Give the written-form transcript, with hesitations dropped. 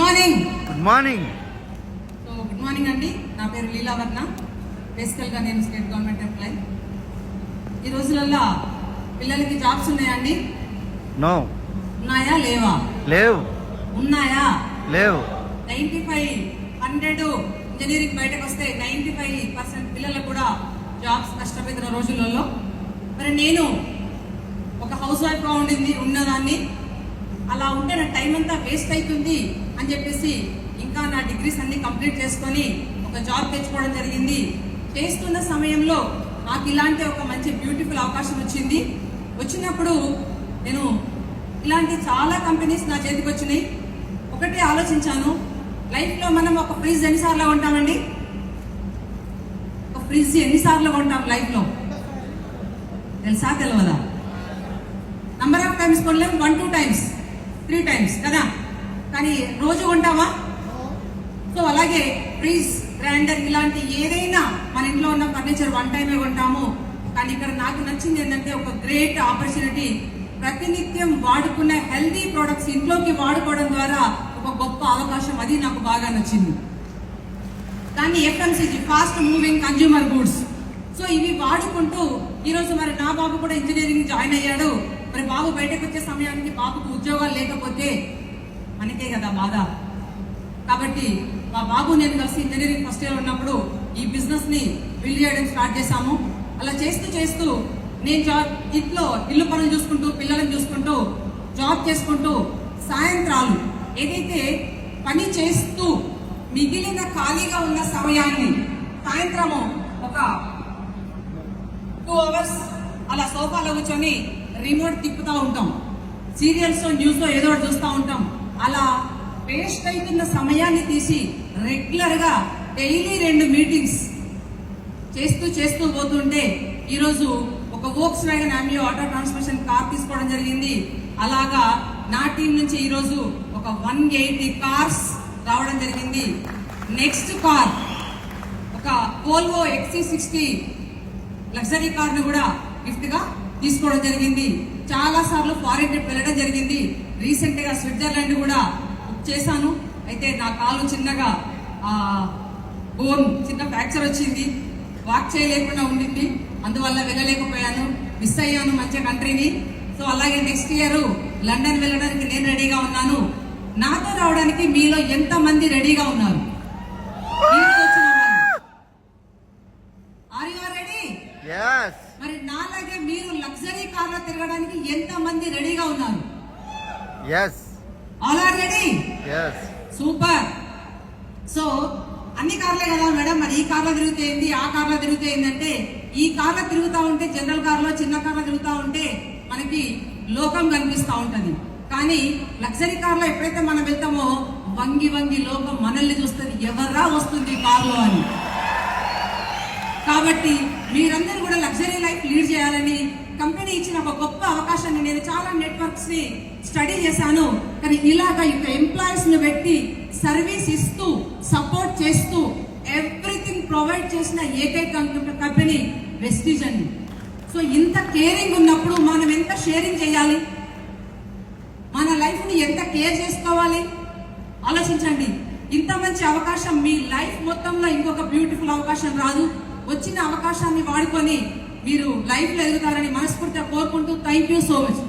Morning. Good morning. So good morning అండి. నా పేరు లీలావర్ణ. బేసికల్గా నేను స్టేట్ గవర్నమెంట్ ఎంప్లాయ్. ఈ రోజులల్లో పిల్లలకి జాబ్స్ ఉన్నాయండి? నో. ఉన్నాయా లేవా? లేవు. ఉన్నాయా? లేవు. 95-100 ఇంజనీరింగ్ బయటకు వస్తే 95% పిల్లలకు కూడా జాబ్స్ కష్టపడుతున్న రోజులలో మరి నేను ఒక హౌస్ వైఫ్గా ఉన్నదాన్ని. అలా ఉంటే నా టైం అంతా వేస్ట్ అవుతుంది అని చెప్పేసి ఇంకా నా డిగ్రీస్ అన్ని కంప్లీట్ చేసుకొని ఒక జాబ్ తెచ్చుకోవడం జరిగింది. చేస్తున్న సమయంలో నాకు ఇలాంటి ఒక మంచి బ్యూటిఫుల్ అవకాశం వచ్చింది. వచ్చినప్పుడు నేను ఇలాంటి చాలా కంపెనీస్ నా చేతికి వచ్చినాయి. ఒకటే ఆలోచించాను, లైఫ్లో మనం ఒక ఫ్రిడ్జ్ ఎన్నిసార్లు కొంటామండి? ఒక ఫ్రిడ్జ్ ఎన్నిసార్లు కొంటాం లైఫ్లో? తెలుసా తెలియదా? నంబర్ ఆఫ్ టైమ్స్ కొనలేము. 1-2 times 3 times కదా, కానీ రోజు కొంటామా? సో అలాగే ఫ్రిడ్జ్, గ్రైండర్ ఇలాంటి ఏదైనా మన ఇంట్లో ఉన్న ఫర్నిచర్ 1 time కొంటాము. కానీ ఇక్కడ నాకు నచ్చింది ఏంటంటే ఒక గ్రేట్ ఆపర్చునిటీ. ప్రతినిత్యం వాడుకునే హెల్దీ ప్రొడక్ట్స్ ఇంట్లోకి వాడుకోవడం ద్వారా ఒక గొప్ప అవకాశం. అది నాకు బాగా నచ్చింది. కానీ FMCG, fast moving consumer goods, so ఇవి వాడుకుంటూ ఈరోజు మరి నా బాబు కూడా ఇంజనీరింగ్ జాయిన్ అయ్యాడు. మరి బాబు బయటకు వచ్చే సమయానికి బాబుకు ఉద్యోగాలు లేకపోతే మనకే కదా బాధ. కాబట్టి మా బాబు నేను కలిసి ఇంజనీరింగ్ ఫస్ట్ ఇయర్ ఉన్నప్పుడు ఈ బిజినెస్ ని బిల్డ్ చేయడం స్టార్ట్ చేశాము. అలా చేస్తూ నేను ఇల్లు పనులు చూసుకుంటూ, పిల్లలను చూసుకుంటూ, జాబ్ చేసుకుంటూ, సాయంత్రాలు ఏదైతే పని చేస్తూ మిగిలిన ఖాళీగా ఉన్న సమయాన్ని సాయంత్రము ఒక 2 hours అలా సోఫాలో కూర్చొని రిమోట్ తిప్పుతూ ఉంటాం. సీరియల్స్, న్యూస్ ఏదో ఒకటి చూస్తూ ఉంటాం. అలా వేస్ట్ అవుతున్న సమయాన్ని తీసి రెగ్యులర్ గా డైలీ 2 మీటింగ్స్ చేస్తూ పోతుంటే ఈరోజు ఒక Volkswagen Ameo auto transmission car తీసుకోవడం జరిగింది. అలాగా నా టీం నుంచి ఈరోజు ఒక 180 కార్స్ రావడం జరిగింది. నెక్స్ట్ కార్ ఒక వోల్వో XC60 లగ్జరీ కార్ ను కూడా గిఫ్ట్ గా తీసుకోవడం జరిగింది. చాలా సార్లు ఫారిన్ ట్రిప్ వెళ్ళడం జరిగింది. రీసెంట్ గా స్విట్జర్లాండ్ కూడా బుక్ చేశాను. అయితే నా కాలు చిన్నగా బోన్ చిన్న ఫ్రాక్చర్ వచ్చింది, వాక్ చేయలేకుండా ఉండింది. అందువల్ల వెళ్ళలేకపోయాను, మిస్ అయ్యాను మంచి కంట్రీని. సో అలాగే నెక్స్ట్ ఇయర్ లండన్ వెళ్ళడానికి నేను రెడీగా ఉన్నాను. నాతో రావడానికి మీలో ఎంత మంది రెడీగా ఉన్నారు? Are you ready? మరి నాలాగే మీరు లగ్జరీ కార్ లో తిరగడానికి ఎంత మంది రెడీగా ఉన్నారు? All are ready? Super. So అన్ని కార్లే కదా మేడం, మరి ఈ కార్లో తిరుగుతే ఏంది, ఆ కార్లో తిరుగుతే ఏంటంటే, ఈ కార్లో తిరుగుతా ఉంటే, జనరల్ కార్లో చిన్న కార్లో తిరుగుతా ఉంటే మనకి లోకం కనిపిస్తూ ఉంటది. కానీ లగ్జరీ కార్లో ఎప్పుడైతే మనం వెళ్తామో వంగి లోకం మనల్ని చూస్తుంది, ఎవర్రా వస్తుంది కార్లో అని. కాబట్టి మీరందరూ కూడా లగ్జరీ లైఫ్ లీడ్ చేయాలని కంపెనీ ఇచ్చిన ఒక గొప్ప అవకాశాన్ని, నేను చాలా నెట్వర్క్స్ ని స్టడీ చేశాను. కానీ ఇలాగా ఎంప్లాయీస్ ని పెట్టి సర్వీస్ ఇస్తూ, సపోర్ట్ చేస్తూ, ఎవ్రీథింగ్ ప్రొవైడ్ చేసిన ఏకైక కంపెనీ వెస్టీజ్ అండి. సో ఇంత కేరింగ్ ఉన్నప్పుడు మనం ఎంత షేరింగ్ చేయాలి, మన లైఫ్ ని ఎంత కేర్ చేసుకోవాలి ఆలోచించండి. ఇంత మంచి అవకాశం మీ లైఫ్ మొత్తంలో ఇంకొక బ్యూటిఫుల్ అవకాశం రాదు. వచ్చిన అవకాశాన్ని వాడుకొని మీరు లైఫ్ లో ఎదుగుతారని మనస్ఫూర్తిగా కోరుకుంటూ థ్యాంక్ యూ సో మచ్.